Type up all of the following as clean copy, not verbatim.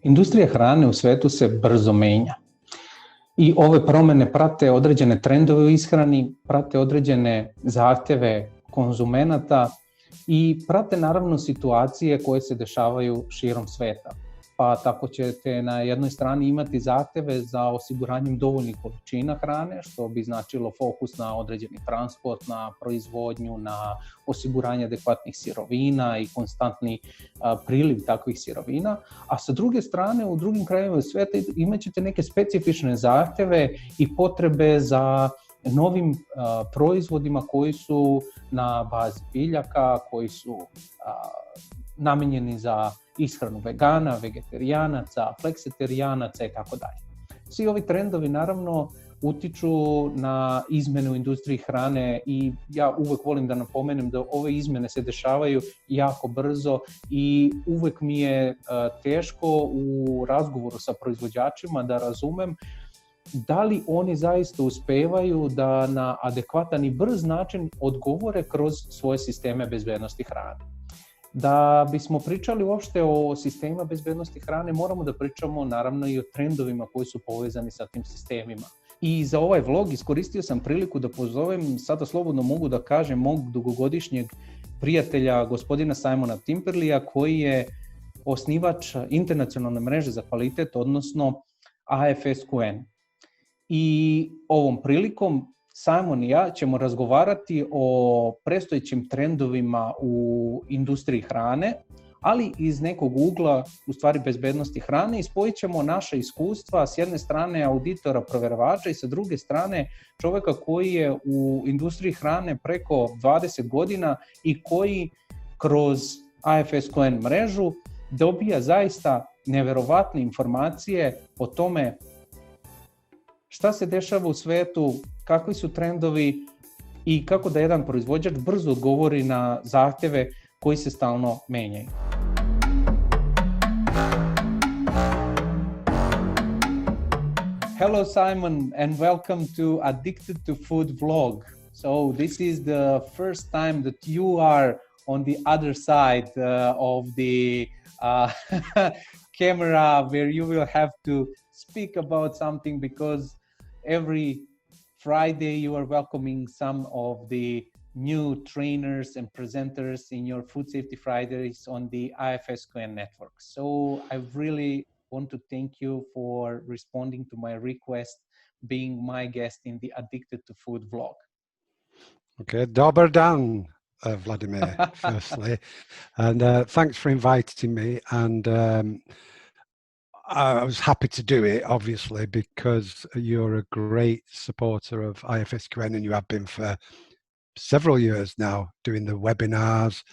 Industrija hrane u svetu se brzo menja i ove promene prate određene trendove u ishrani, prate određene zahteve konzumenata i prate naravno situacije koje se dešavaju širom sveta. Pa tako ćete na jednoj strani imati zahteve za osiguranjem dovoljnih količina hrane, što bi značilo fokus na određeni transport, na proizvodnju, na osiguranje adekvatnih sirovina i konstantni priliv takvih sirovina. A sa druge strane, u drugim krajevima sveta imat ćete neke specifične zahteve i potrebe za novim proizvodima koji su na bazi biljaka, koji su namenjeni za ishranu vegana, vegetarijanaca, fleksitarijanaca i tako dalje. Svi ovi trendovi naravno utiču na izmene u industriji hrane i ja uvek volim da napomenem da ove izmene se dešavaju jako brzo i uvek mi je teško u razgovoru sa proizvođačima da razumem da li oni zaista uspevaju da na adekvatan i brz način odgovore kroz svoje sisteme bezbednosti hrane. Da bismo pričali uopšte o sistemima bezbednosti hrane, moramo da pričamo naravno i o trendovima koji su povezani sa tim sistemima. I za ovaj vlog iskoristio sam priliku da pozovem, sada slobodno mogu da kažem, mog dugogodišnjeg prijatelja, gospodina Simona Timperleya, koji je osnivač internacionalne mreže za kvalitet, odnosno IFSQN. I ovom prilikom Simon i ja ćemo razgovarati o predstojećim trendovima u industriji hrane, ali iz nekog ugla, u stvari bezbednosti hrane, i spojit ćemo naše iskustva, s jedne strane auditora, proveravača i sa druge strane čoveka koji je u industriji hrane preko 20 godina i koji kroz IFSQN mrežu dobija zaista neverovatne informacije o tome šta se dešava u svetu, kakvi su trendovi i kako da jedan proizvođač brzo odgovori na zahteve koji se stalno menjaju. Hello Simon and welcome to Addicted to Food vlog. So this is the first time that you are on the other side of the camera where you will have to speak about something, because every Friday you are welcoming some of the new trainers and presenters in your Food Safety Fridays on the IFSQN network. So I really want to thank you for responding to my request, being my guest in the Addicted to Food vlog. Okay, dober dan, Vladimir, firstly. And thanks for inviting me. And I was happy to do it, obviously, because you're a great supporter of IFSQN and you have been for several years now, doing the webinars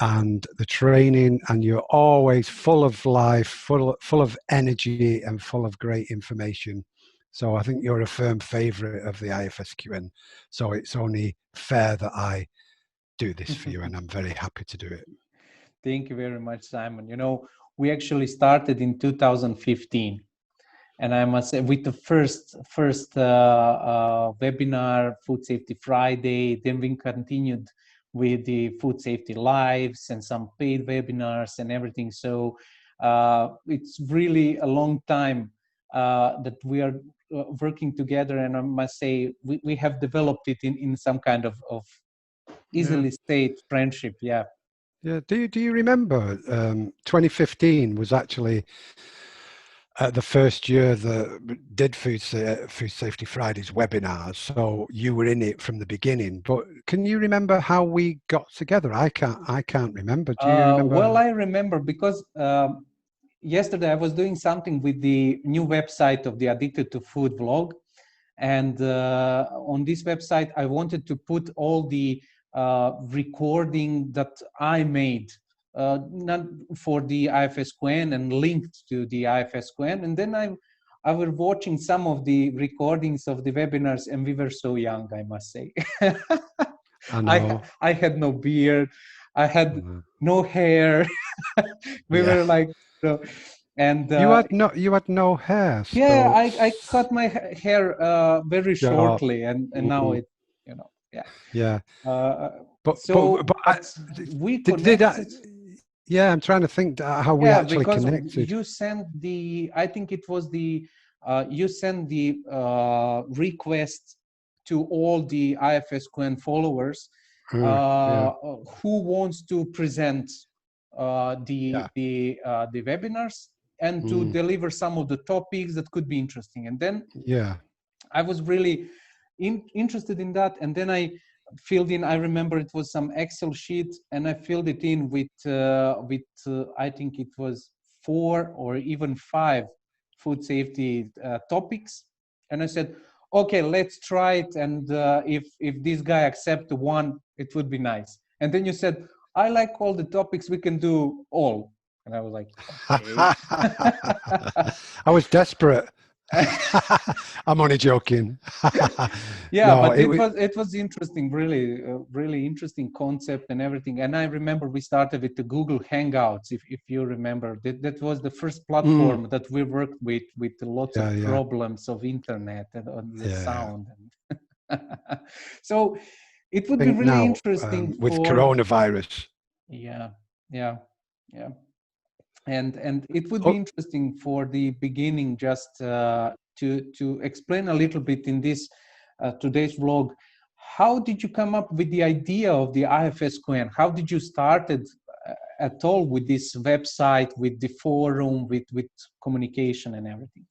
and the training, and you're always full of life, full of energy and full of great information. So I think you're a firm favorite of the IFSQN. So it's only fair that I do this for you, and I'm very happy to do it. Thank you very much, Simon. You know, we actually started in 2015, and I must say, with the first webinar, Food Safety Friday. Then we continued with the Food Safety Lives and some paid webinars and everything. So it's really a long time that we are working together, and I must say we have developed it in some kind of easily said friendship. Yeah. Yeah. Do you remember 2015 was actually the first year that did Food Safety Fridays webinars, so you were in it from the beginning. But can you remember how we got together? I can't remember. Do you remember? Well, I remember because yesterday I was doing something with the new website of the Addicted to Food vlog, and on this website I wanted to put all the recording that I made, not for the IFSQN and linked to the IFSQN. And then I was watching some of the recordings of the webinars, and we were so young, I must say. I know. I had no beard, I had no hair. We were like, and you had no hair. So. Yeah, I cut my hair very shortly, and now it, you know. Yeah. Yeah. We connected. Yeah, I'm trying to think how we Yeah, actually because connected. you sent the, I think it was the, you sent the request to all the IFSQN followers Yeah, who wants to present yeah. the webinars and to Mm, deliver some of the topics that could be interesting. And then yeah. I was really interested in that. And then I filled in, I remember it was some Excel sheet, and I filled it in with I think it was 4 or even 5 food safety topics. And I said, okay, let's try it. And if this guy accepts one, it would be nice. And then you said, I like all the topics, we can do all. And I was like, okay. I was desperate. I'm only joking. Yeah, No, but it was interesting, really, really interesting concept and everything. And I remember we started with the Google Hangouts, if you remember. That was the first platform that we worked with lots of yeah. problems of internet and on the Yeah. sound. So it would I be think really now interesting with for, coronavirus. yeah, yeah, yeah. And it would be Oh, interesting for the beginning just to explain a little bit in this today's vlog. How did you come up with the idea of the IFSQN? How did you started at all with this website, with the forum, with communication and everything?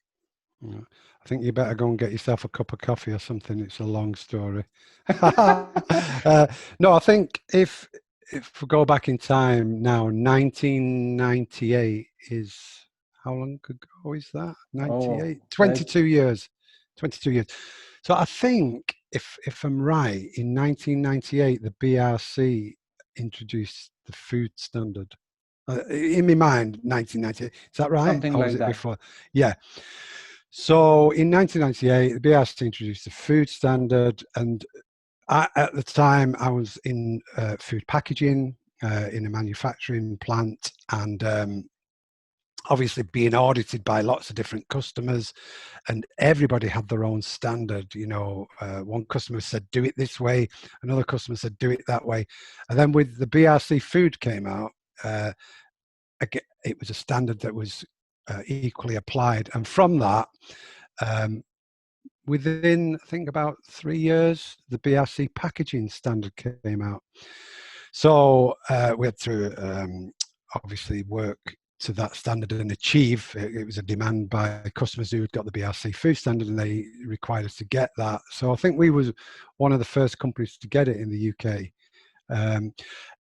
yeah. I think you better go and get yourself a cup of coffee or something. It's a long story. No, I think if we go back in time now, 1998 is how long ago is that? Oh, 98, that, 22 years, 22 years. So I think if I'm right, in 1998 the BRC introduced the food standard. In my mind, 1998. Is that right? something Or was like it that. before? Yeah. So in 1998, the BRC introduced the food standard, and at the time I was in food packaging in a manufacturing plant, and obviously being audited by lots of different customers, and everybody had their own standard. You know, one customer said do it this way, another customer said do it that way, and then with the BRC food came out, it was a standard that was equally applied, and from that. Within, I think, about 3 years, the BRC packaging standard came out. So we had to obviously work to that standard and achieve. It was a demand by customers who had got the BRC food standard, and they required us to get that. So I think we was one of the first companies to get it in the UK.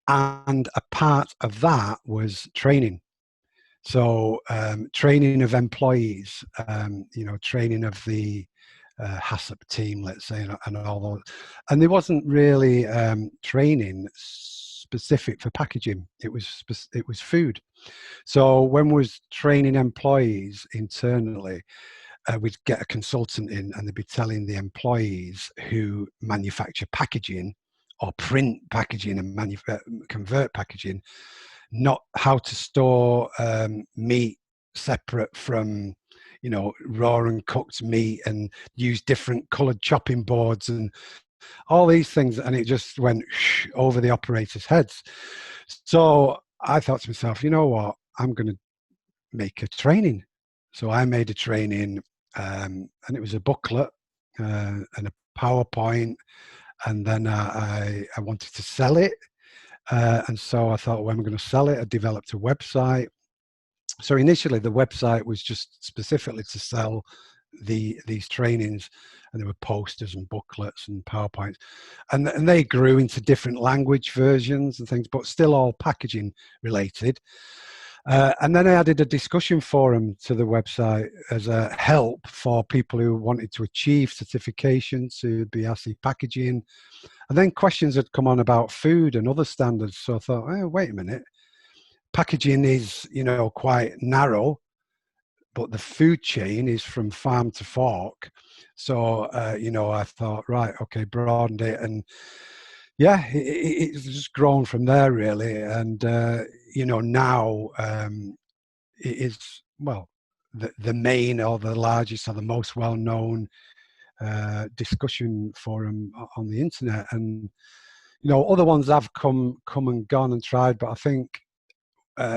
And a part of that was training. So training of employees, you know, training of the HACCP team, let's say, and all those. And there wasn't really training specific for packaging. It was food. So when we was training employees internally, we'd get a consultant in, and they'd be telling the employees who manufacture packaging or print packaging and convert packaging, not how to store meat separate from, you know, raw and cooked meat, and use different colored chopping boards and all these things. And it just went over the operators' heads. So I thought to myself, you know what, I'm going to make a training. So I made a training, and it was a booklet and a PowerPoint. And then I wanted to sell it. And so I thought, well, I'm going to sell it. I developed a website. So initially the website was just specifically to sell these trainings, and there were posters and booklets and PowerPoints, and they grew into different language versions and things, but still all packaging related. And then I added a discussion forum to the website as a help for people who wanted to achieve certification to BRC packaging. And then questions had come on about food and other standards. So I thought, oh, wait a minute, packaging is, you know, quite narrow, but the food chain is from farm to fork. So, you know, I thought, right, okay, broadened it. And yeah, it's just grown from there, really. And, you know, now it is, well, the main or the largest or the most well-known discussion forum on the internet. And, you know, other ones have come and gone and tried, but I think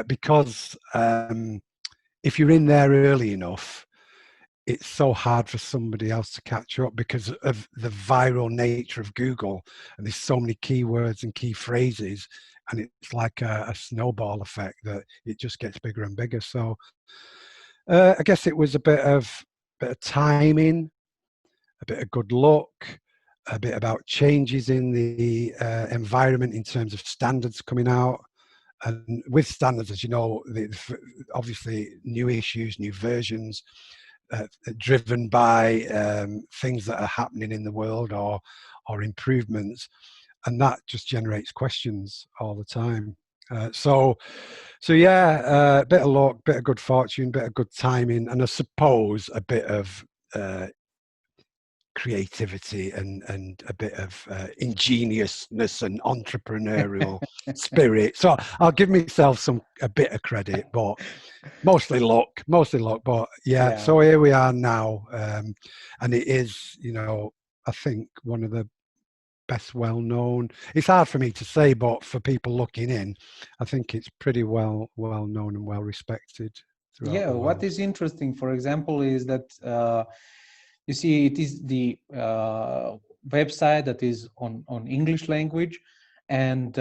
because if you're in there early enough, it's so hard for somebody else to catch up because of the viral nature of Google, and there's so many keywords and key phrases, and it's like a snowball effect that it just gets bigger and bigger. So I guess it was a bit of timing, a bit of good luck, a bit about changes in the environment in terms of standards coming out. And with standards, as you know, obviously new issues, new versions, driven by things that are happening in the world or improvements, and that just generates questions all the time. So yeah, a bit of luck, bit of good fortune, bit of good timing, and I suppose a bit of creativity and a bit of ingeniousness and entrepreneurial spirit. So I'll give myself a bit of credit, but mostly luck. But yeah, so here we are now, and it is, I think one of the best well known. It's hard for me to say, but for people looking in, I think it's pretty well known and well respected throughout the world. What is interesting, for example, is that you see, it is the website that is on English language, and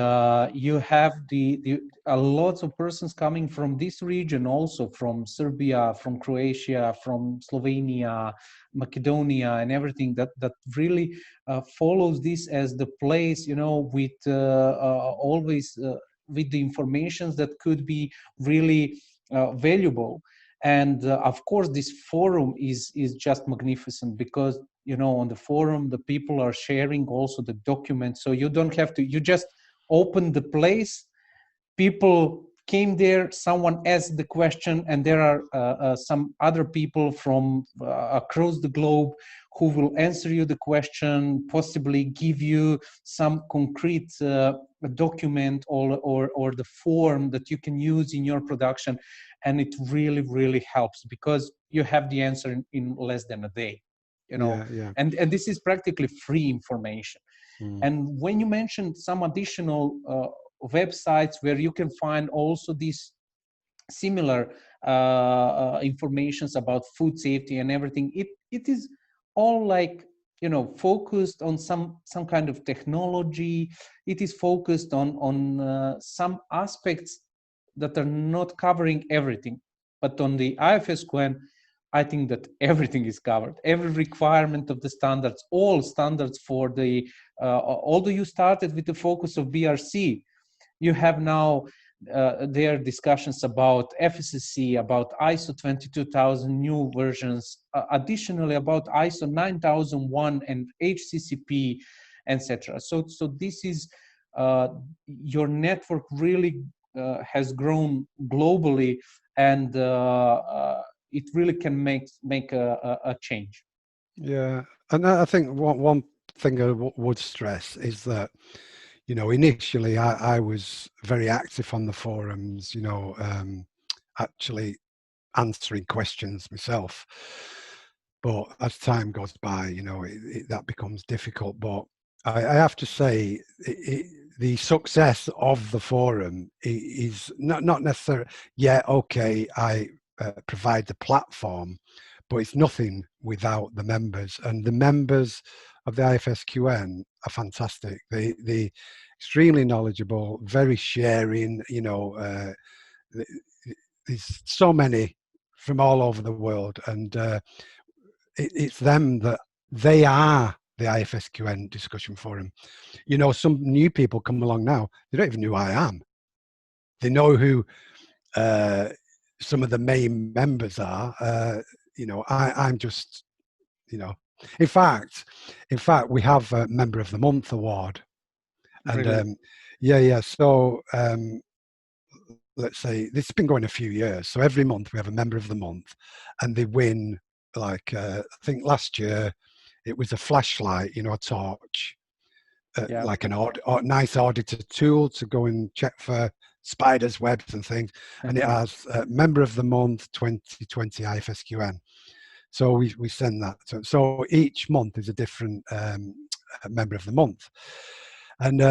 you have lots of persons coming from this region, also from Serbia, from Croatia, from Slovenia, Macedonia, and everything that really follows this as the place, with always with the informations that could be really valuable. And of course, this forum is just magnificent because, on the forum, the people are sharing also the documents. So you don't have to, you just open the place, people came there, someone asked the question, and there are some other people from across the globe who will answer you the question, possibly give you some concrete document or the form that you can use in your production. And it really, really helps because you have the answer in less than a day, Yeah. And this is practically free information. And when you mentioned some additional websites where you can find also these similar informations about food safety and everything, it is all like, focused on some kind of technology. It is focused on some aspects that are not covering everything. But on the IFSQN, I think that everything is covered. Every requirement of the standards, all standards for the, although you started with the focus of BRC, you have now there are discussions about FSSC, about ISO 22000 new versions, additionally about ISO 9001 and HCCP, etc. So this is, your network really has grown globally, and it really can make a change. Yeah, and I think one thing I would stress is that, initially I was very active on the forums, actually answering questions myself. But as time goes by, that becomes difficult. But I have to say, the success of the forum is not necessarily, okay, I provide the platform, but it's nothing without the members. And the members of the IFSQN are fantastic. They extremely knowledgeable, very sharing, there's so many from all over the world, and it's them that they are the IFSQN discussion forum. Some new people come along now, they don't even know who I am. They know who some of the main members are. I'm just, in fact, we have a Member of the Month award. And really? So let's say this has been going a few years. So every month we have a Member of the Month, and they win, like I think last year it was a flashlight, a torch, like an nice auditor tool to go and check for spiders, webs and things. And it has Member of the Month 2020 IFSQN. So we send that. So each month is a different Member of the Month. And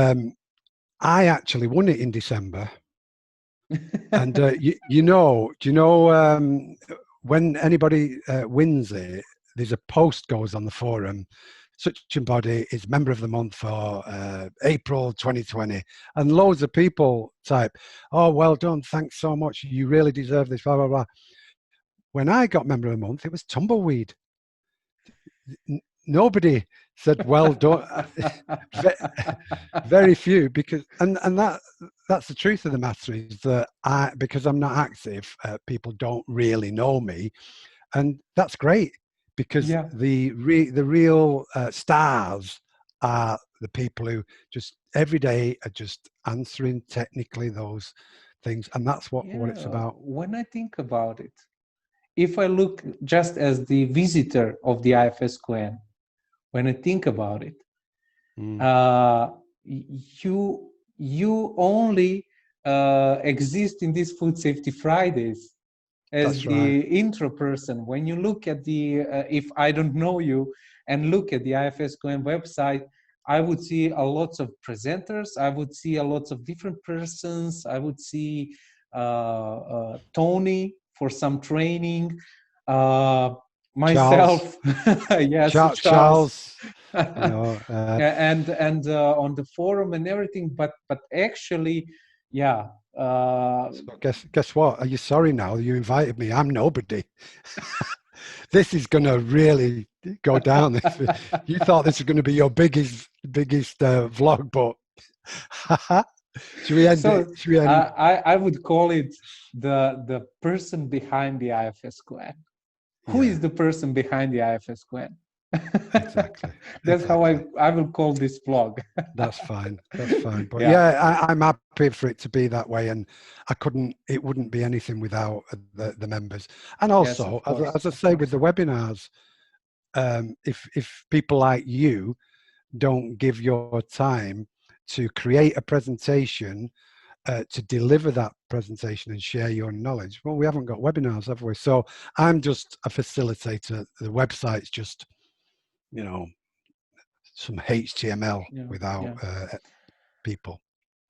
I actually won it in December. And you know, do you know when anybody wins it, there's a post goes on the forum. Such and body is member of the month for April 2020, and loads of people type, "Oh, well done, thanks so much. You really deserve this." Blah blah blah. When I got member of the month, it was tumbleweed. Nobody said well done. Very few, because and that's the truth of the matter, is that because I'm not active, people don't really know me, and that's great, because Yeah. the real stars are the people who just every day are just answering technically those things, and that's what it's about. When I think about it, if I look just as the visitor of the IFSQN, when I think about it, you only exist in these Food Safety Fridays as That's the right. intro person. When you look at the, if I don't know you and look at the IFSQN website, I would see a lots of presenters. I would see a lots of different persons. I would see Tony for some training. Myself, yes, Charles. Charles, you know, and on the forum and everything. But actually, yeah. So guess what? Are you sorry now? You invited me. I'm nobody. This is going to really go down. You thought this was going to be your biggest vlog, but should we end it? Should we end? I would call it the person behind the IFSQN. Who is the person behind the IFSQN? Exactly. That's how I will call this vlog. That's fine. That's fine. But yeah, I'm happy for it to be that way, and it wouldn't be anything without the members. And also, yes, as I say, with the webinars, if people like you don't give your time to create a presentation, to deliver that presentation and share your knowledge, well, we haven't got webinars, have we? So I'm just a facilitator. The website's just, you know, some HTML without people.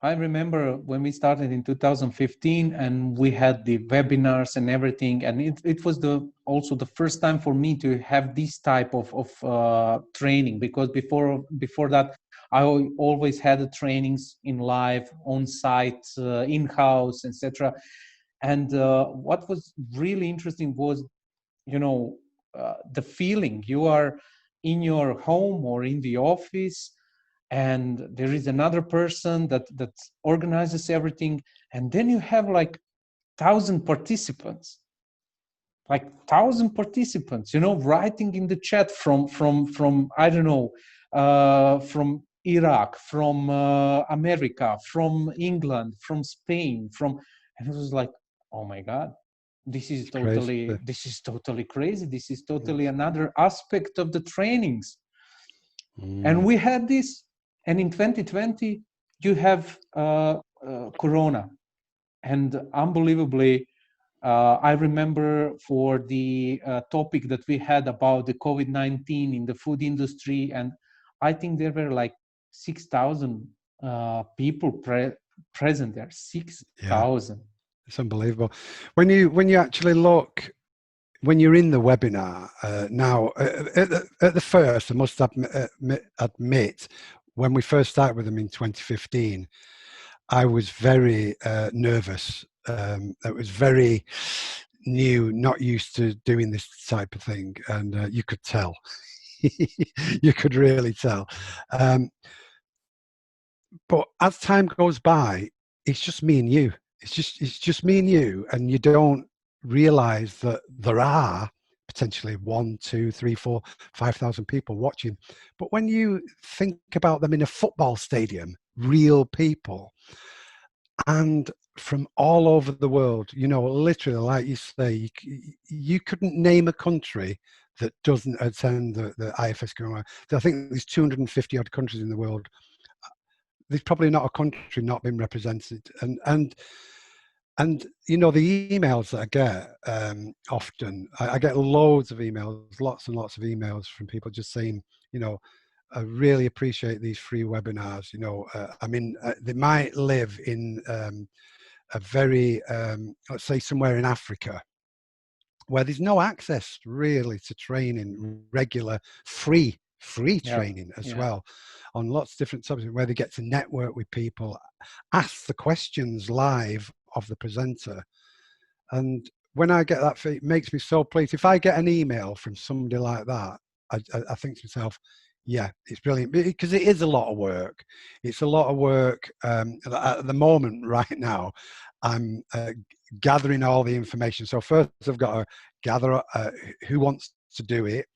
I remember when we started in 2015 and we had the webinars and everything, and it was also the first time for me to have this type of training, because before that I always had the trainings in live, on site, in-house, etc. And what was really interesting was, you know, the feeling you are in your home or in the office, and there is another person that organizes everything, and then you have like 1,000 participants, you know, writing in the chat from I don't know, from Iraq, from America, from England, from Spain, and it was like, oh my God, this is totally crazy. This is totally another aspect of the trainings. And we had this, and in 2020 you have Corona, and unbelievably, I remember for the topic that we had about the COVID-19 in the food industry, and I think there were like 6,000 people present there. 6,000. Yeah. It's unbelievable. When you actually look, when you're in the webinar now, at the first, I must admit, when we first started with them in 2015, I was very nervous. It was very new, not used to doing this type of thing, and you could tell. You could really tell. But as time goes by, it's just me and you. It's just me and you, and you don't realize that there are potentially 1, 2, 3, 4, 5,000 people watching. But when you think about them in a football stadium, real people, and from all over the world, you know, literally, like you say, you couldn't name a country that doesn't attend the IFSQN. I think there's 250 odd countries in the world. There's probably not a country not been represented, and you know, the emails that I get often, I get loads of emails, lots and lots of emails from people just saying, you know, I really appreciate these free webinars. You know, I mean, they might live in a very, let's say somewhere in Africa, where there's no access really to training, regular free training as well, on lots of different topics, where they get to network with people, ask the questions live of the presenter. And when I get that, it makes me so pleased. If I get an email from somebody like that, I think to myself, yeah, it's brilliant, because it is a lot of work. It's a lot of work. At the moment, right now, I'm gathering all the information. So first I've got to gather who wants to do it.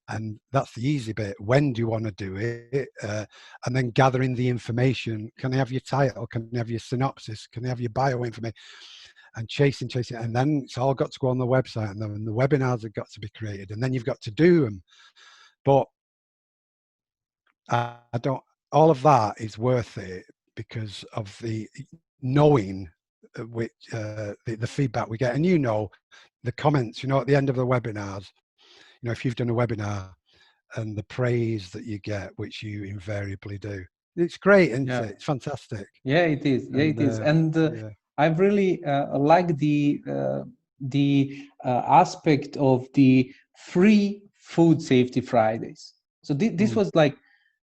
And that's the easy bit. When do you want to do it? And then gathering the information. Can I have your title? Can I have your synopsis? Can I have your bio information? And chasing. And then it's all got to go on the website. And then the webinars have got to be created. And then you've got to do them. But I don't, all of that is worth it because of the knowing which the feedback we get. And the comments, at the end of the webinars, if you've done a webinar, and the praise that you get, which you invariably do. It's great, isn't it? It's fantastic. Yeah, it is. Yeah, it is. And I've really liked the aspect of the free food safety Fridays. So this was like,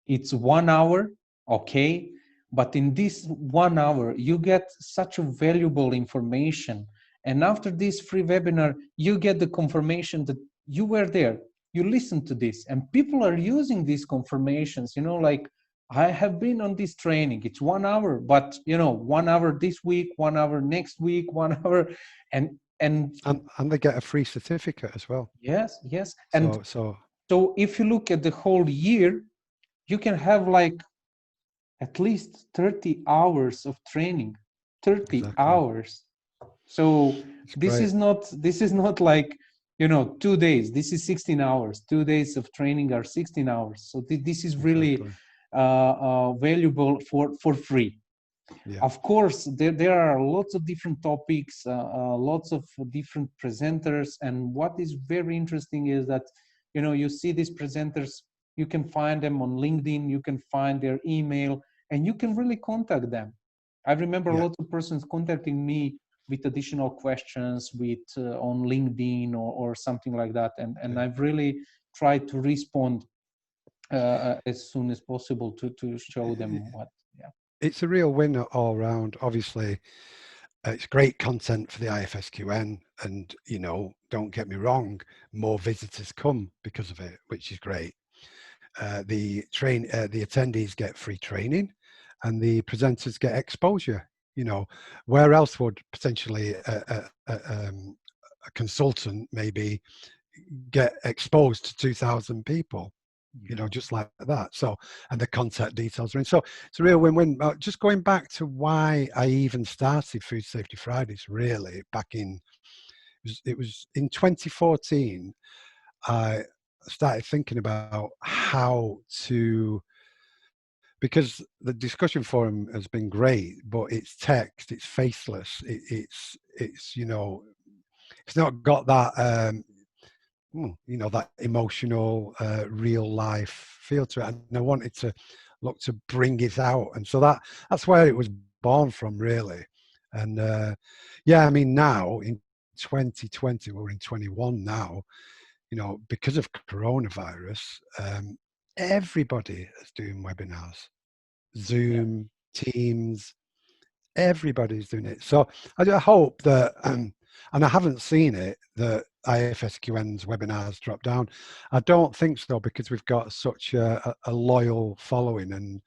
it's 1 hour, okay, but in this 1 hour, you get such a valuable information. And after this free webinar, you get the confirmation that you were there, you listened to this, and people are using these confirmations, like, I have been on this training, it's 1 hour, but 1 hour this week, 1 hour next week, 1 hour, and they get a free certificate as well. Yes. And so if you look at the whole year, you can have like at least 30 hours of training, 30 hours. So this is not like, 2 days. This is 16 hours. 2 days of training are 16 hours. So this is really valuable for free. Yeah. Of course, there are lots of different topics, lots of different presenters. And what is very interesting is that, you see these presenters, you can find them on LinkedIn, you can find their email, and you can really contact them. I remember lots of persons contacting me with additional questions on LinkedIn or something like that. And I've really tried to respond as soon as possible to show them what. It's a real win all around. Obviously, it's great content for the IFSQN, and don't get me wrong, more visitors come because of it, which is great. The attendees get free training, and the presenters get exposure. Where else would potentially a consultant maybe get exposed to 2,000 people? Just like that. So, and the contact details are in. So it's a real win-win. Just going back to why I even started Food Safety Fridays, really, back in, it was in 2014, I started thinking about how to, because the discussion forum has been great, but it's text, it's faceless, it's it's not got that, that emotional, real life feel to it. And I wanted to look to bring it out. And so that's where it was born from, really. And now in 2020, we're in 21 now, because of coronavirus, everybody is doing webinars, Zoom, Teams, everybody's doing it. So I hope that, and I haven't seen it, that IFSQN's webinars drop down. I don't think so, because we've got such a loyal following, and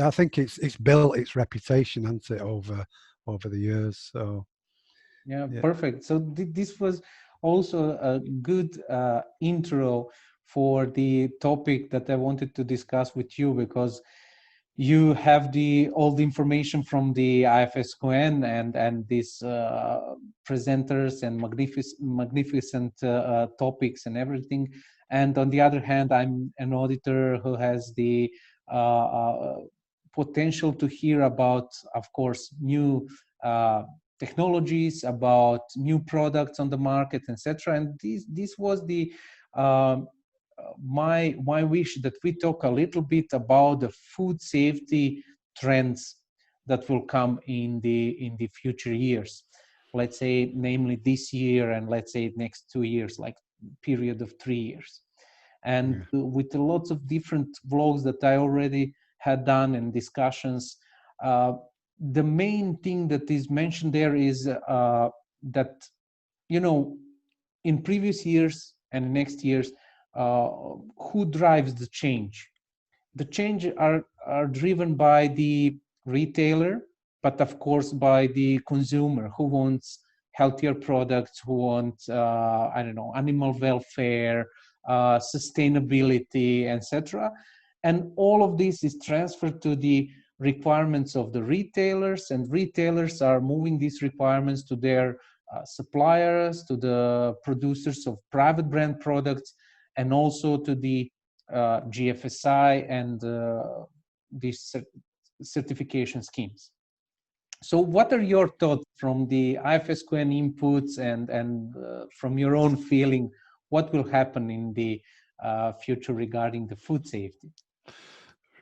I think it's built its reputation, hasn't it, over the years. So yeah. Perfect. So this was also a good intro for the topic that I wanted to discuss with you, because you have all the information from the IFSQN and these presenters and magnificent topics and everything. And on the other hand, I'm an auditor who has the potential to hear about, of course, new technologies, about new products on the market, etc. And this was the my wish that we talk a little bit about the food safety trends that will come in the future years. Let's say, namely this year, and let's say next 2 years, like period of 3 years. And with lots of different vlogs that I already had done and discussions, the main thing that is mentioned there is that, you know, in previous years and next years, who drives the change? The change are driven by the retailer, but of course by the consumer who wants healthier products, who wants, I don't know, animal welfare, sustainability, etc. And all of this is transferred to the requirements of the retailers, and retailers are moving these requirements to their suppliers, to the producers of private brand products, and also to the GFSI and these certification schemes. So what are your thoughts from the IFSQN inputs and from your own feeling, what will happen in the future regarding the food safety?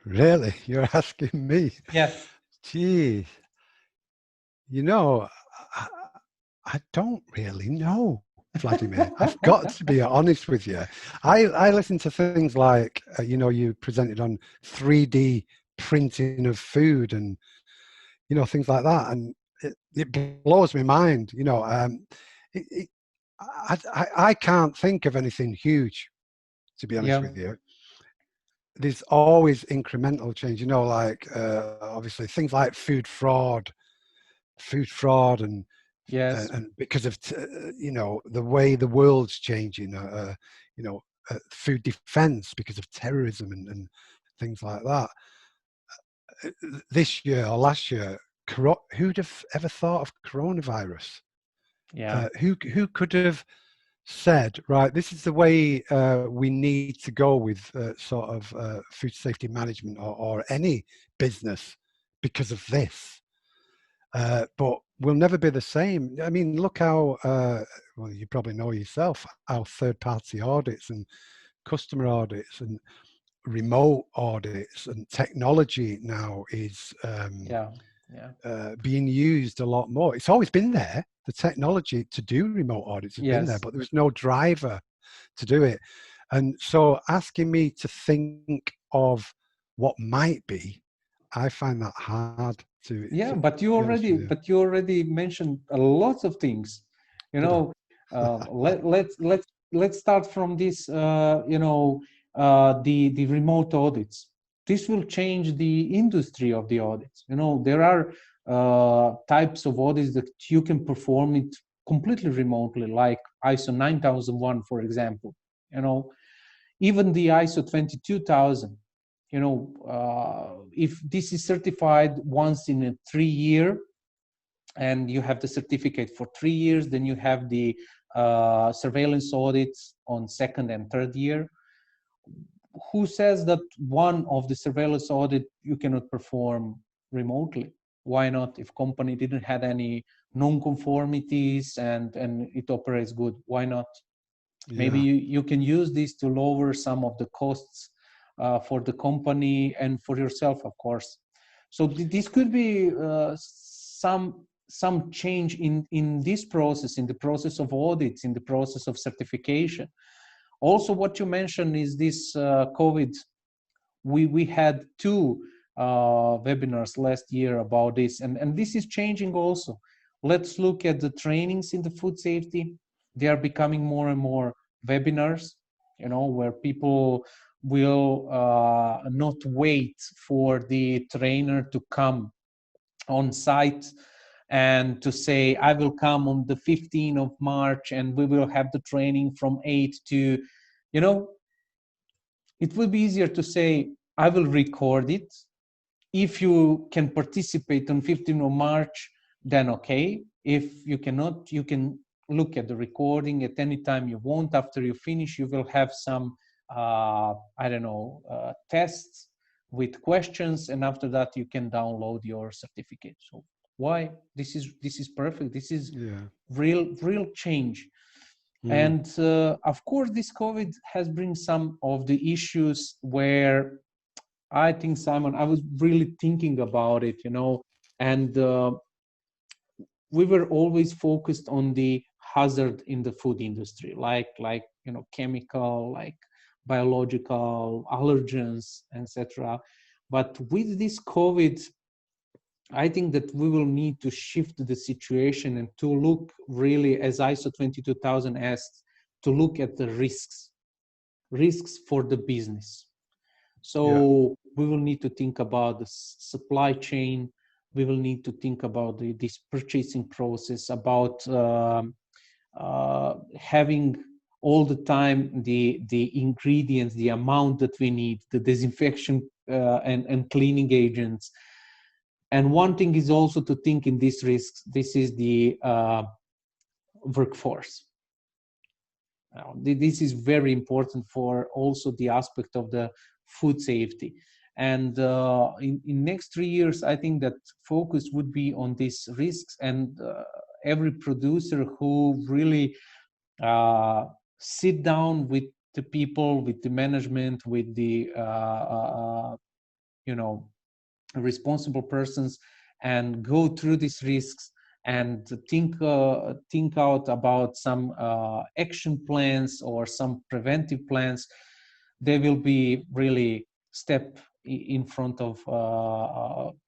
Really? You're asking me? Yes. Gee, you know, I don't really know, Vladimir. I've got to be honest with you. I listen to things like, you know, you presented on 3D printing of food and, you know, things like that. And it blows my mind, you know. I can't think of anything huge, to be honest with you. There's always incremental change, you know, like obviously things like food fraud and because of you know, the way the world's changing, you know, food defense because of terrorism and things like that. This year or last year, who'd have ever thought of coronavirus? Who could have said, right, this is the way we need to go with sort of food safety management or any business because of this. But we'll never be the same. I mean, look how, well, you probably know yourself, how third-party audits and customer audits and remote audits and technology now is being used a lot more. It's always been there. The technology to do remote audits has been there, but there was no driver to do it. And so asking me to think of what might be, I find that hard to but you already mentioned a lot of things, you know. Let's start from this, you know, the remote audits. This will change the industry of the audits. You know, there are types of audits that you can perform it completely remotely, like ISO 9001, for example. You know, even the ISO 22000. You know, if this is certified once in a 3 year, and you have the certificate for 3 years, then you have the surveillance audits on 2nd and 3rd year. Who says that one of the surveillance audit you cannot perform remotely? Why not? If company didn't have any non-conformities and it operates good, why not? Maybe you can use this to lower some of the costs for the company and for yourself, of course. So this could be some change in this process, in the process of audits, in the process of certification. Also, what you mentioned is this COVID. We had 2 webinars last year about this, and this is changing also. Let's look at the trainings in the food safety. They are becoming more and more webinars, you know, where people will not wait for the trainer to come on site and to say, I will come on the 15th of March and we will have the training from 8 to, you know, it will be easier to say, I will record it. If you can participate on 15th of March, then okay. If you cannot, you can look at the recording at any time you want. After you finish, you will have some, I don't know, tests with questions, and after that you can download your certificate. So why? This is perfect. This is real change. And of course, this COVID has bring some of the issues where I think, Simon, I was really thinking about it, you know, And we were always focused on the hazard in the food industry, like chemical, like biological allergens, etc. But with this COVID, I think that we will need to shift the situation and to look really, as ISO 22000 asks, to look at the risks for the business. So we will need to think about the supply chain. We will need to think about this purchasing process, about having all the time the ingredients, the amount that we need, the disinfection and cleaning agents. And one thing is also to think in these risks. This is the workforce. Now, this is very important for also the aspect of the food safety. And in next 3 years, I think that focus would be on these risks, and every producer who really sit down with the people, with the management, with the responsible persons, and go through these risks and think out about some action plans or some preventive plans. They will be really step in front of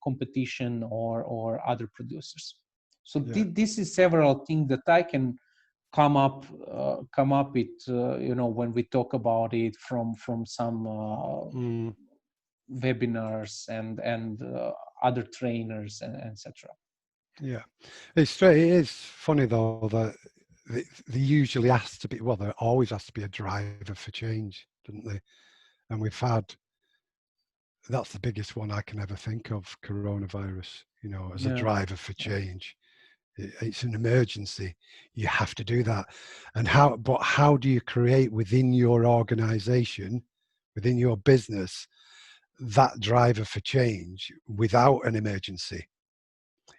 competition or other producers. So this is several things that I can come up with when we talk about it from some webinars and other trainers and etc. Yeah, it is funny though that they usually has to be, well, there always has to be a driver for change, don't they? And we've had, that's the biggest one I can ever think of, coronavirus, as a driver for change. It's an emergency. You have to do that. And how do you create within your organization, within your business, that driver for change without an emergency?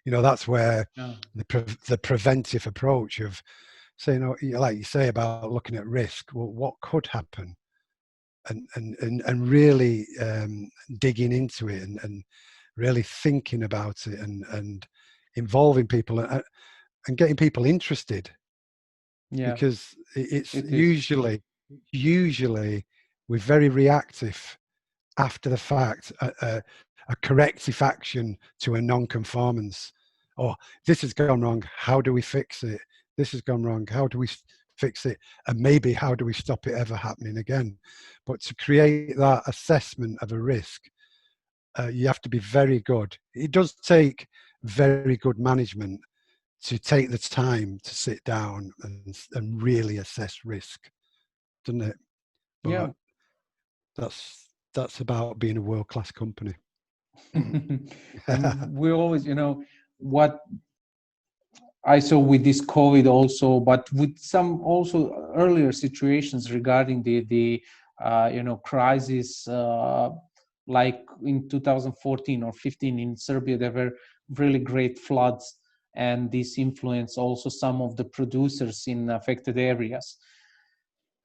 That's where the preventive approach of saying, like you say about looking at risk, well, what could happen, and really digging into it and really thinking about it and involving people and getting people interested. Because it's usually we're very reactive after the fact, a corrective action to a non-conformance. Or this has gone wrong, how do we fix it? This has gone wrong, how do we fix it? And maybe how do we stop it ever happening again? But to create that assessment of a risk, you have to be very good. It does take very good management to take the time to sit down and really assess risk, doesn't it? But that's about being a world-class company. And we always, what I saw with this COVID also, but with some also earlier situations regarding the crisis, like in 2014 or 15 in Serbia, there were really great floods, and this influenced also some of the producers in affected areas.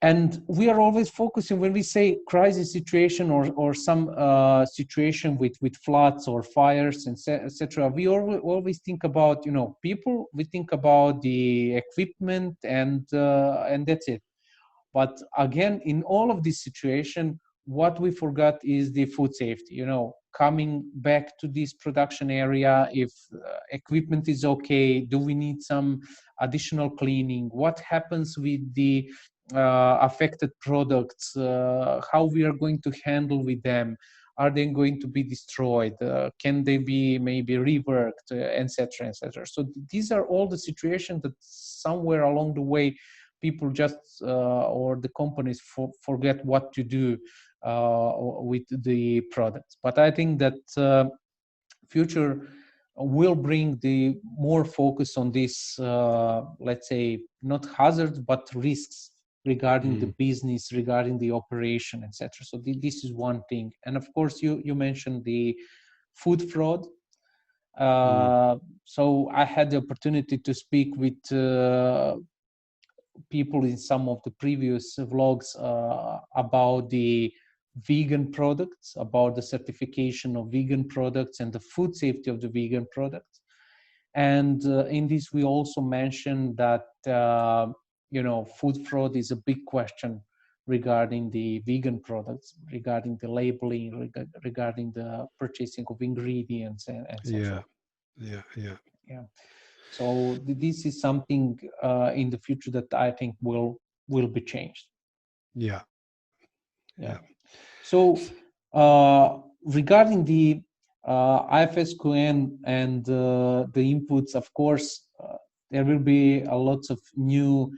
And we are always focusing, when we say crisis situation or some situation with floods or fires, etc. We always think about people. We think about the equipment and that's it. But again, in all of this situation, what we forgot is the food safety. Coming back to this production area, if equipment is okay, do we need some additional cleaning? What happens with the affected products? How we are going to handle with them? Are they going to be destroyed? Can they be maybe reworked, etc., etc.? So these are all the situations that somewhere along the way people just or the companies forget what to do with the products. But I think that future will bring the more focus on this, let's say, not hazards, but risks regarding the business, regarding the operation, etc. So this is one thing. And of course, you mentioned the food fraud. So I had the opportunity to speak with people in some of the previous vlogs about the vegan products, about the certification of vegan products and the food safety of the vegan products. And in this, we also mentioned that, food fraud is a big question regarding the vegan products, regarding the labeling, regarding the purchasing of ingredients and so forth. Yeah. So this is something in the future that I think will be changed. Yeah. So regarding the IFSQN and the inputs, of course, there will be a lots of new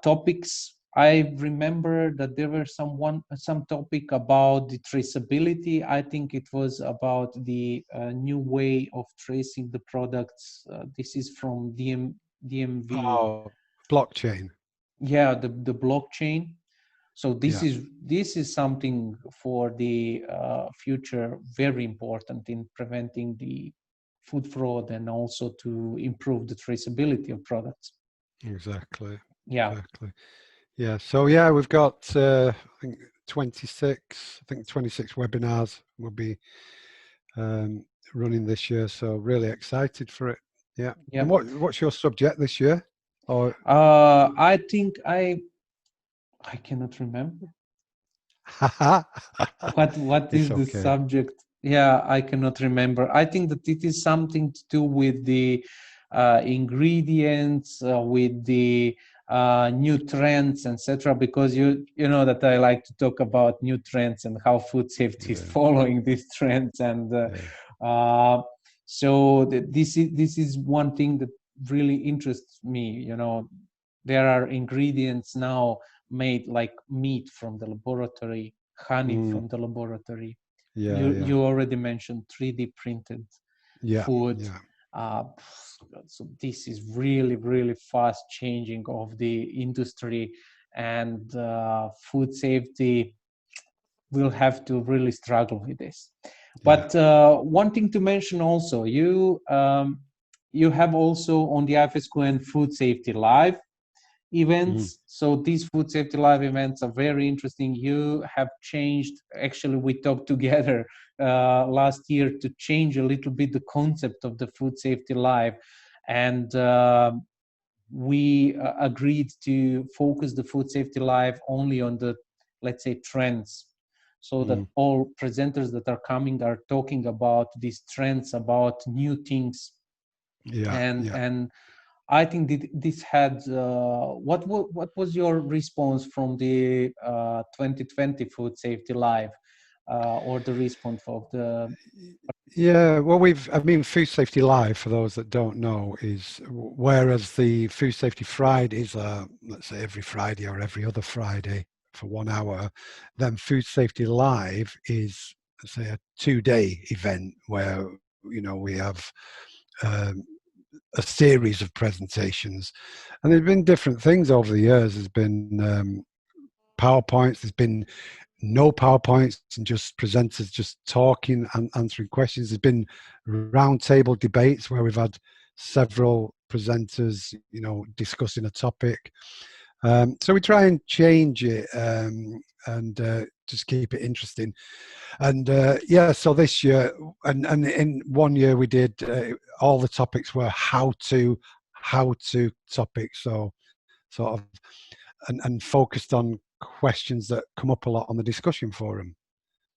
topics. I remember that there were some topic about the traceability. I think it was about the new way of tracing the products. This is from DMV. Oh, blockchain. Yeah, the blockchain. So this is something for the future very important in preventing the food fraud and also to improve the traceability of products. Exactly. Yeah. Exactly. Yeah. So yeah, we've got I think 26 webinars will be running this year. So really excited for it. Yeah. And what's your subject this year? Or I think I cannot remember. What is the subject? Yeah, I cannot remember. I think that it is something to do with the ingredients, with the new trends, etc. Because you know that I like to talk about new trends and how food safety is following these trends, and so this is one thing that really interests me. You know, there are ingredients now made like meat from the laboratory, honey from the laboratory. You already mentioned 3D printed food. So this is really fast changing of the industry, and food safety will have to really struggle with this. But one thing to mention also, you have also on the IFSQN Food Safety Live events. So these food safety live events are very interesting. You have changed, actually we talked together last year to change a little bit the concept of the food safety live, and we agreed to focus the food safety live only on the, let's say, trends, so that all presenters that are coming are talking about these trends, about new things. And I think this had what was your response from the 2020 Food Safety Live, or the response of the? Yeah, well, Food Safety Live, for those that don't know, is whereas the Food Safety Fridays are, let's say, every Friday or every other Friday for 1 hour, then Food Safety Live is, let's say, a 2-day event where, we have a series of presentations, and there's been different things over the years. There's been PowerPoints, there's been no PowerPoints, and just presenters just talking and answering questions. There's been roundtable debates where we've had several presenters, discussing a topic. So we try and change it and just keep it interesting. And so this year, and in 1 year we did all the topics were how to topics. So sort of and focused on questions that come up a lot on the discussion forum.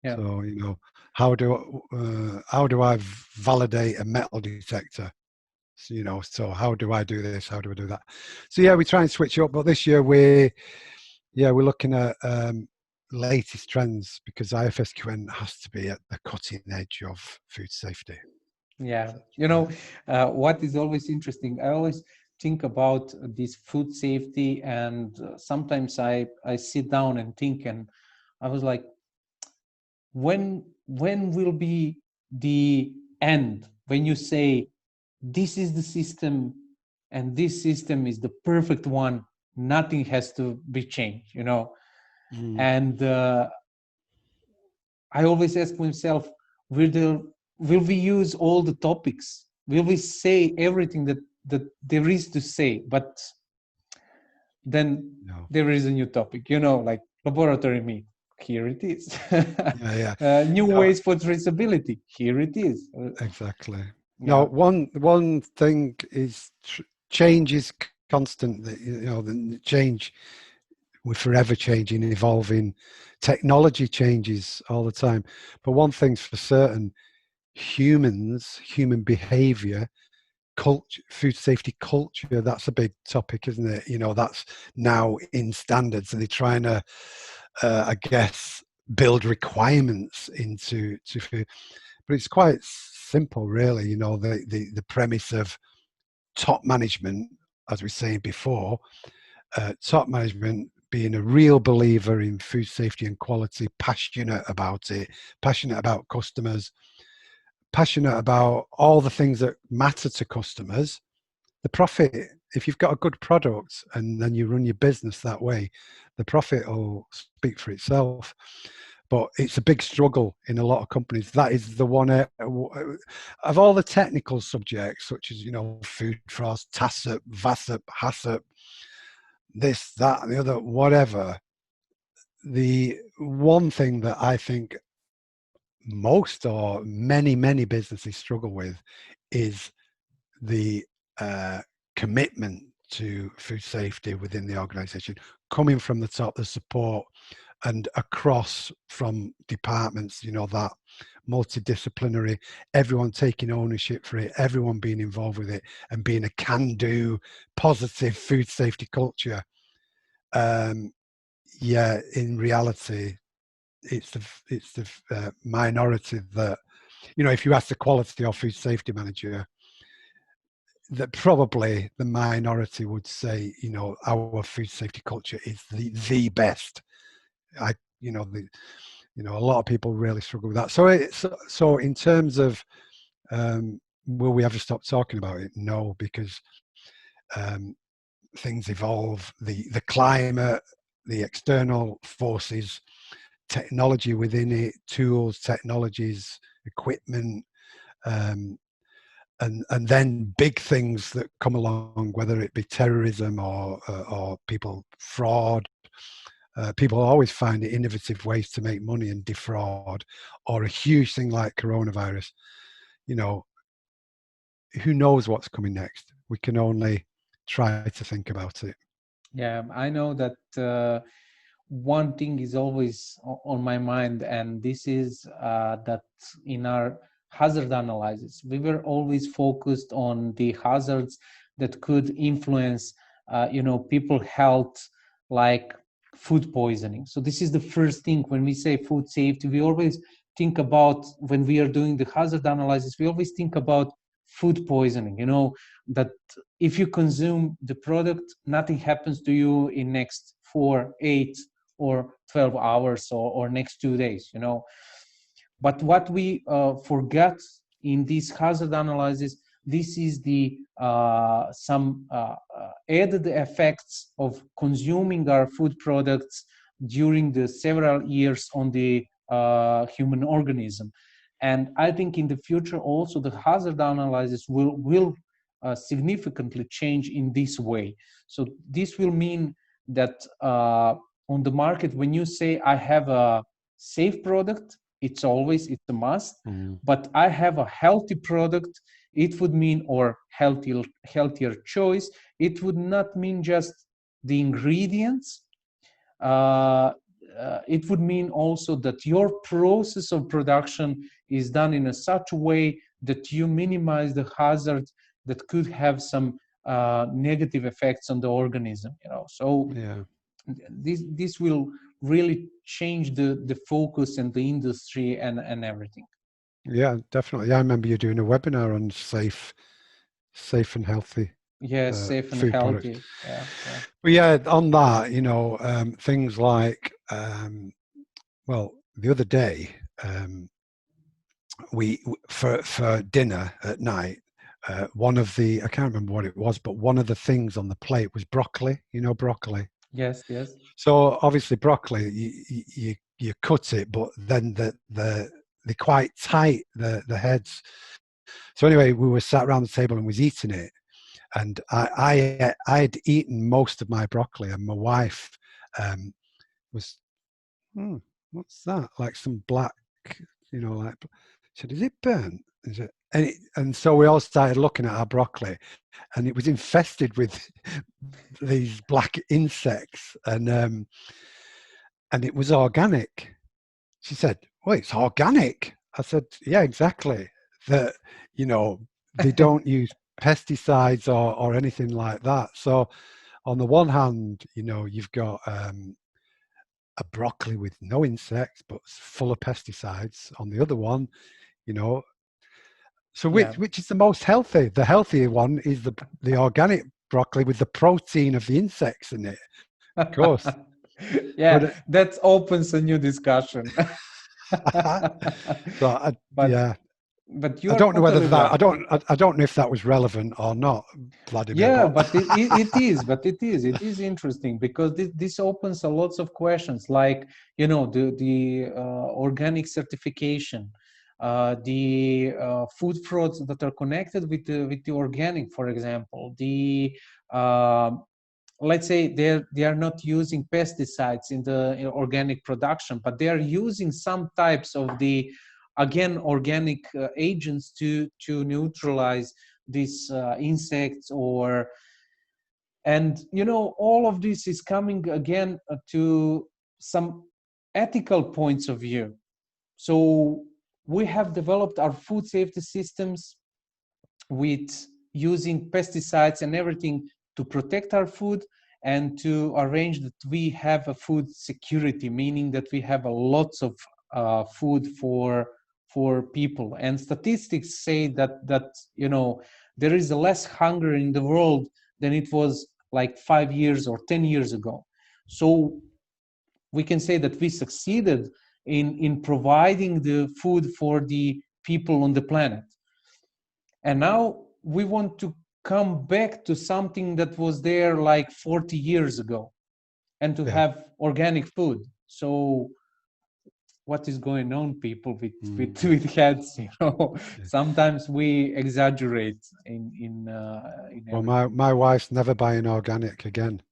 So how do I validate a metal detector? So how do I do this? How do I do that? So we try and switch up. But this year we're looking at latest trends, because IFSQN has to be at the cutting edge of food safety. Yeah, what is always interesting, I always think about this food safety, and sometimes I sit down and think, and I was like, when will be the end, when you say this is the system and this system is the perfect one, nothing has to be changed, and I always ask myself, will we use all the topics? Will we say everything that there is to say? But then there is a new topic, like laboratory meat. here it is. Yeah, yeah. New ways for traceability, here it is. Exactly. Yeah. No, one thing is change is constant. You know, the change, we're forever changing, evolving. Technology changes all the time. But one thing's for certain: human behavior, culture, food safety culture. That's a big topic, isn't it? You know, that's now in standards, and they're trying to, I guess, build requirements into food. But it's quite simple, really. You know, the premise of top management, as we were saying before, top management being a real believer in food safety and quality, passionate about it, passionate about customers, passionate about all the things that matter to customers. The profit, if you've got a good product and then you run your business that way, the profit will speak for itself. But it's a big struggle in a lot of companies. That is the one of all the technical subjects, such as, you know, food frost, TASSUP, VASSUP, HASSUP, this, that, and the other, whatever. The one thing that I think most or many businesses struggle with is the commitment to food safety within the organization, coming from the top, the support, and across from departments, you know, that multidisciplinary, everyone taking ownership for it, everyone being involved with it, and being a can-do, positive food safety culture. Yeah, in reality, it's the minority that, you know, if you ask the quality or food safety manager, that probably the minority would say, you know, our food safety culture is the best. You know, a lot of people really struggle with that. So in terms of, will we ever stop talking about it? No, because things evolve. The climate, the external forces, technology within it, tools, technologies, equipment, and then big things that come along, whether it be terrorism or people fraud. People always find innovative ways to make money and defraud, or a huge thing like coronavirus. You know, who knows what's coming next? We can only try to think about it. Yeah, I know that one thing is always on my mind, and this is that in our hazard analysis, we were always focused on the hazards that could influence, you know, people health, like food poisoning. So this is the first thing when we say food safety. We always think about, when we are doing the hazard analysis, we always think about food poisoning. You know, that if you consume the product, nothing happens to you in next 4, 8, or 12 hours, or next 2 days, you know. But what we forget in this hazard analysis, this is the some added effects of consuming our food products during the several years on the human organism. And I think in the future also the hazard analysis will significantly change in this way. So this will mean that on the market, when you say I have a safe product, it's a must. But I have a healthy product, it would mean, or healthier choice, it would not mean just the ingredients. It would mean also that your process of production is done in a such a way that you minimize the hazard that could have some negative effects on the organism, you know. So Yeah. this will really change the focus and the industry and everything. Yeah, definitely. I remember you doing a webinar on safe and healthy Yes, safe and food products. healthy. Yeah, yeah. But yeah, on that, you know, things like, well, the other day, we for dinner at night, one of the, I can't remember what it was, but one of the things on the plate was broccoli. You know, broccoli. Yes, yes. So obviously broccoli, you cut it, but then they're quite tight, the heads. So anyway, we were sat around the table and was eating it, and I had eaten most of my broccoli, and my wife was what's that? Like some black, you know, like, I said, is it burnt? Is it? And so we all started looking at our broccoli, and it was infested with these black insects, and it was organic. She said, "Well, it's organic." I said, "Yeah, exactly. That, you know, they don't use pesticides or anything like that." So on the one hand, you know, you've got a broccoli with no insects but full of pesticides. On the other one, you know, so which is the most healthy? The healthier one is the organic broccoli with the protein of the insects in it, of course. Yeah, but that opens a new discussion. So but I don't know whether that I don't know if that was relevant or not, Vladimir. Yeah, but it is interesting, because this opens a lots of questions, like, you know, the organic certification, the food frauds that are connected with the organic, for example, the let's say they are not using pesticides in the organic production, but they are using some types of the, again, organic agents to neutralize these insects, and you know, all of this is coming again to some ethical points of view. So we have developed our food safety systems with using pesticides and everything to protect our food and to arrange that we have a food security, meaning that we have a lots of food for people. And statistics say that you know, there is less hunger in the world than it was like 5 years or 10 years ago. So we can say that we succeeded in providing the food for the people on the planet. And now we want to come back to something that was there like 40 years ago, and to have organic food. So what is going on, people with heads, you know? Sometimes we exaggerate in well, my wife's never buying organic again.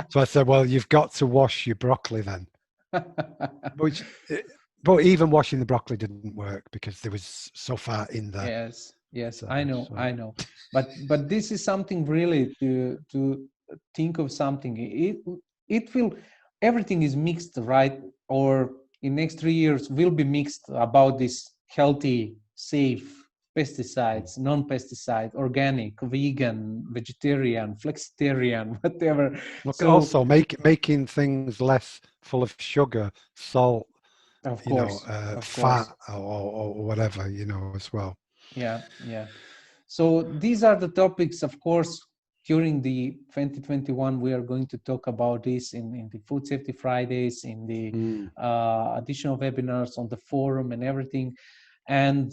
So I said, well, you've got to wash your broccoli then. But even washing the broccoli didn't work because there was so far in there. Yes, I know. But this is something really to think of something. It will, everything is mixed, right? Or in next 3 years will be mixed about this healthy, safe, pesticides, non-pesticide, organic, vegan, vegetarian, flexitarian, whatever. Look, so, also making things less full of sugar, salt, of course, fat, or whatever, you know, as well. Yeah. So these are the topics, of course. During the 2021, we are going to talk about this in the Food Safety Fridays, in the additional webinars on the forum and everything. And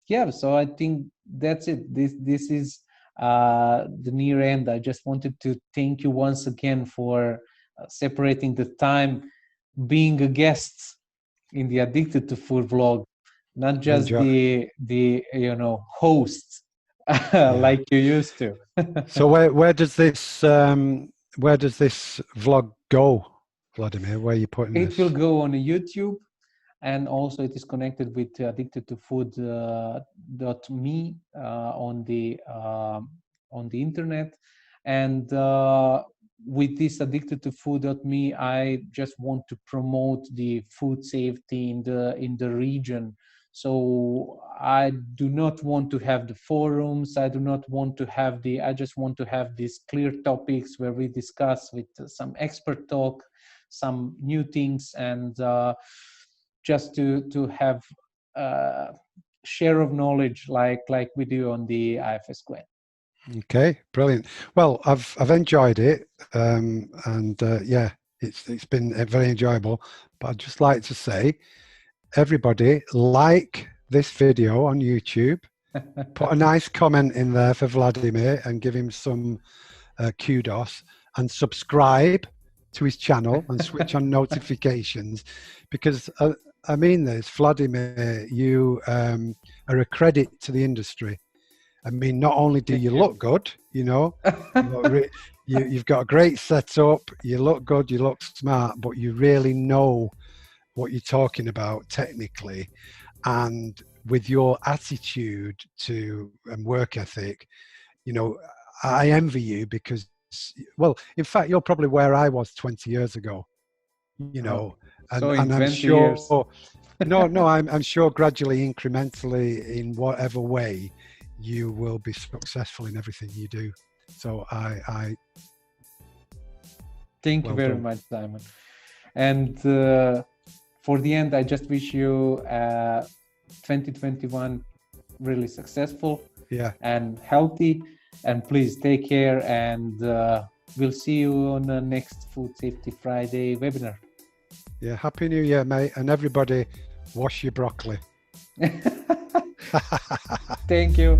yeah, so I think that's it. This is the near end. I just wanted to thank you once again for separating the time, being a guest in the Addicted to Food vlog, not just the you know, host like you used to. So where does this vlog go, Vladimir? Where are you putting it? It will go on YouTube, and also it is connected with addictedtofood.me on the internet. And with this addictedtofood.me, I just want to promote the food safety in the region. So I do not want to have the forums. I do not want to have I just want to have these clear topics where we discuss with some expert talk, some new things, and just to have share of knowledge like we do on the IFSQN. Okay, brilliant. Well, I've enjoyed it, and yeah, it's been very enjoyable. But I'd just like to say, everybody, like this video on YouTube, put a nice comment in there for Vladimir and give him some kudos, and subscribe to his channel and switch on notifications, because I mean this, Vladimir, you are a credit to the industry. I mean, not only do you look good, you know, You've got a great setup, you look good, you look smart, but you really know what you're talking about technically. And with your attitude to and work ethic, you know, I envy you because, well, in fact, you're probably where I was 20 years ago, you know, so and in I'm 20 sure, years. no, I'm sure gradually, incrementally, in whatever way, you will be successful in everything you do. So I thank you very much, Simon. And for the end, I just wish you 2021 really successful, and healthy. And please take care, and we'll see you on the next Food Safety Friday webinar. Yeah, Happy New Year, mate. And everybody, wash your broccoli. Thank you.